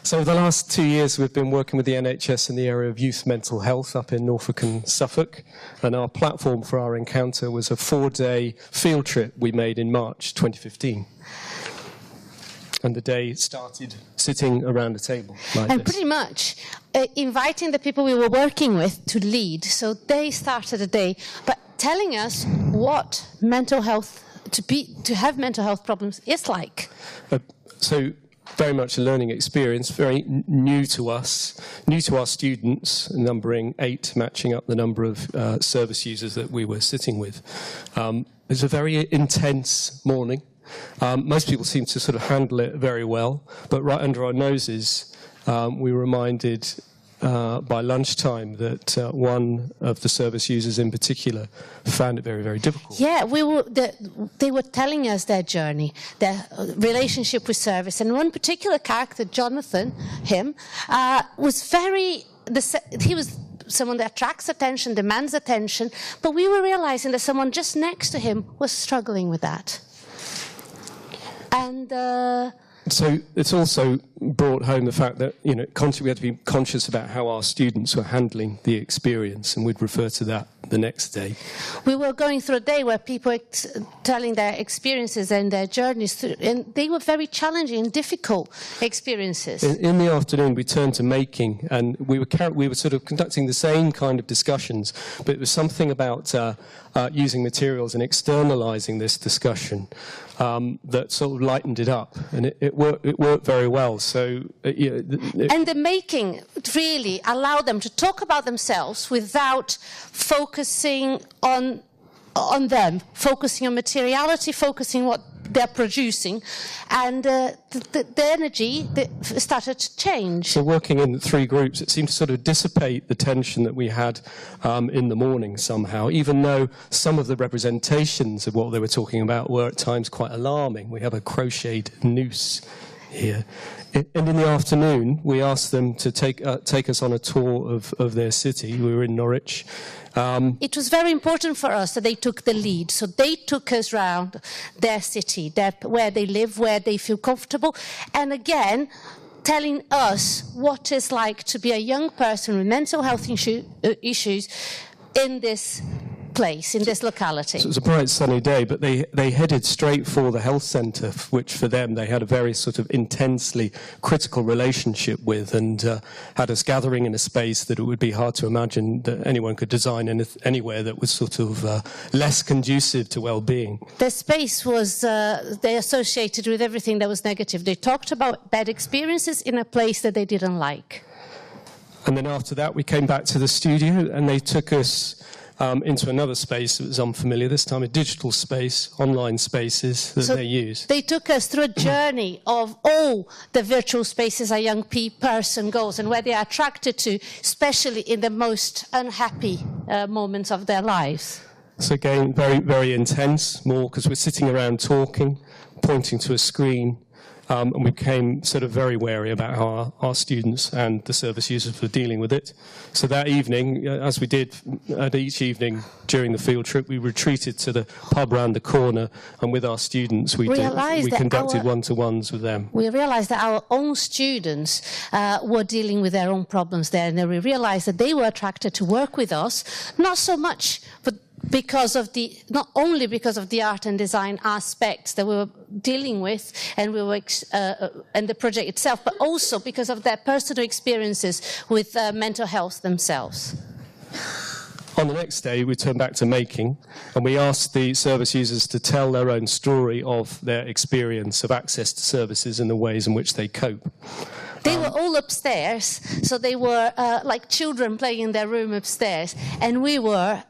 So the last 2 years we've been working with the NHS in the area of youth mental health up in Norfolk and Suffolk, and our platform for our encounter was a 4-day field trip we made in March 2015. And the day started sitting around a table like and this. Pretty much inviting the people we were working with to lead. So they started the day, but telling us what mental health, to have mental health problems is like. So very much a learning experience, very new to us, new to our students, numbering 8, matching up the number of service users that we were sitting with. It was a very intense morning. Most people seem to sort of handle it very well, but right under our noses, we were reminded by lunchtime that one of the service users in particular found it very, very difficult. Yeah, they were telling us their journey, their relationship with service. And one particular character, Jonathan, was he was someone that attracts attention, demands attention, but we were realizing that someone just next to him was struggling with that. And so it's also brought home the fact that, we had to be conscious about how our students were handling the experience, and we'd refer to that the next day. We were going through a day where people were telling their experiences and their journeys, and they were very challenging and difficult experiences. In the afternoon, we turned to making, and we were sort of conducting the same kind of discussions, but it was something about using materials and externalizing this discussion that sort of lightened it up, and it worked very well. So, and the making really allowed them to talk about themselves without focusing on them, focusing on materiality, focusing on what they're producing, and the energy started to change. So working in 3 groups, it seemed to sort of dissipate the tension that we had in the morning somehow, even though some of the representations of what they were talking about were at times quite alarming. We have a crocheted noose here. And in the afternoon, we asked them to take us on a tour of their city. We were in Norwich. It was very important for us that they took the lead. So they took us around their city, where they live, where they feel comfortable. And again, telling us what it's like to be a young person with mental health issues in this place, in this locality. So it was a bright sunny day, but they headed straight for the health centre, which for them they had a very sort of intensely critical relationship with, and had us gathering in a space that it would be hard to imagine that anyone could design anywhere that was sort of less conducive to well-being. The space was, they associated with everything that was negative. They talked about bad experiences in a place that they didn't like. And then after that we came back to the studio, and they took us into another space that was unfamiliar, this time a digital space, online spaces that they use. They took us through a journey of all the virtual spaces a young person goes and where they are attracted to, especially in the most unhappy moments of their lives. So again, very, very intense, more because we're sitting around talking, pointing to a screen, and we became sort of very wary about how our students and the service users were dealing with it. So that evening, as we did at each evening during the field trip, we retreated to the pub round the corner, and with our students, we conducted one-to-ones with them. We realized that our own students were dealing with their own problems there, and then we realized that they were attracted to work with us, not so much, but not only because of the art and design aspects that we were dealing with and and the project itself, but also because of their personal experiences with mental health themselves. On the next day, we turned back to making, and we asked the service users to tell their own story of their experience of access to services and the ways in which they cope. They were all upstairs, so they were like children playing in their room upstairs, and we were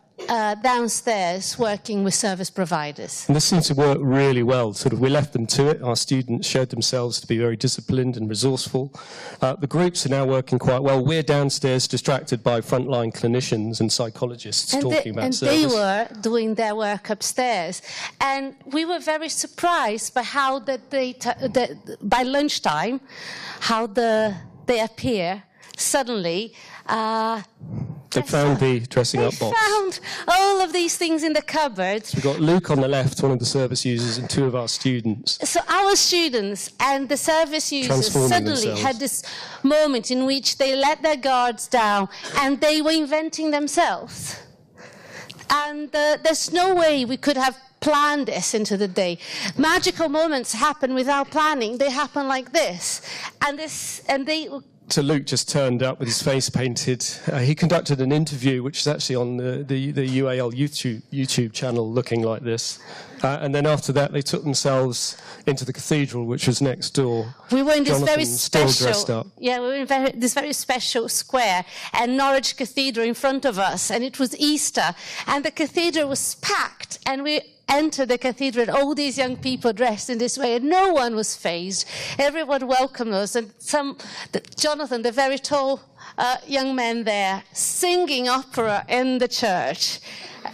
downstairs working with service providers. And this seemed to work really well. We left them to it. Our students showed themselves to be very disciplined and resourceful. The groups are now working quite well. We're downstairs distracted by frontline clinicians and psychologists talking about service. And they were doing their work upstairs. And we were very surprised by how by lunchtime, how they appear suddenly They found the dressing up box. They found all of these things in the cupboard. So we've got Luke on the left, one of the service users, and two of our students. So our students and the service users suddenly had this moment in which they let their guards down and they were inventing themselves. And there's no way we could have planned this into the day. Magical moments happen without planning. They happen like this. So Luke just turned up with his face painted. He conducted an interview, which is actually on the UAL YouTube channel, looking like this. And then after that, they took themselves into the cathedral, which was next door. We were in this very special, still dressed up. Yeah, we were in this very special square, and Norwich Cathedral in front of us, and it was Easter, and the cathedral was packed, and we entered the cathedral, all these young people dressed in this way, and no one was fazed. Everyone welcomed us, and Jonathan, the very tall young man there, singing opera in the church.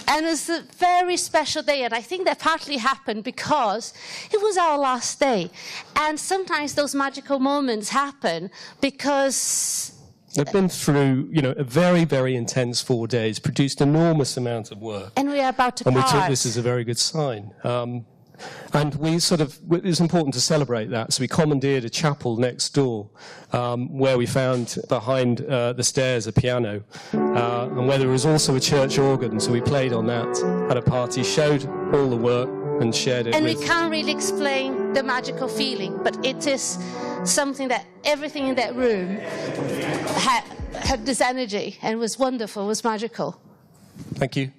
And it was a very special day, and I think that partly happened because it was our last day. And sometimes those magical moments happen because they've been through, a very, very intense 4 days, produced enormous amount of work. And we are about to part. And we took this as a very good sign. And it was important to celebrate that. So we commandeered a chapel next door where we found behind the stairs a piano and where there was also a church organ. So we played on that at a party, showed all the work and shared it. And we can't really explain the magical feeling, but it is something that everything in that room had this energy and was wonderful, was magical. Thank you.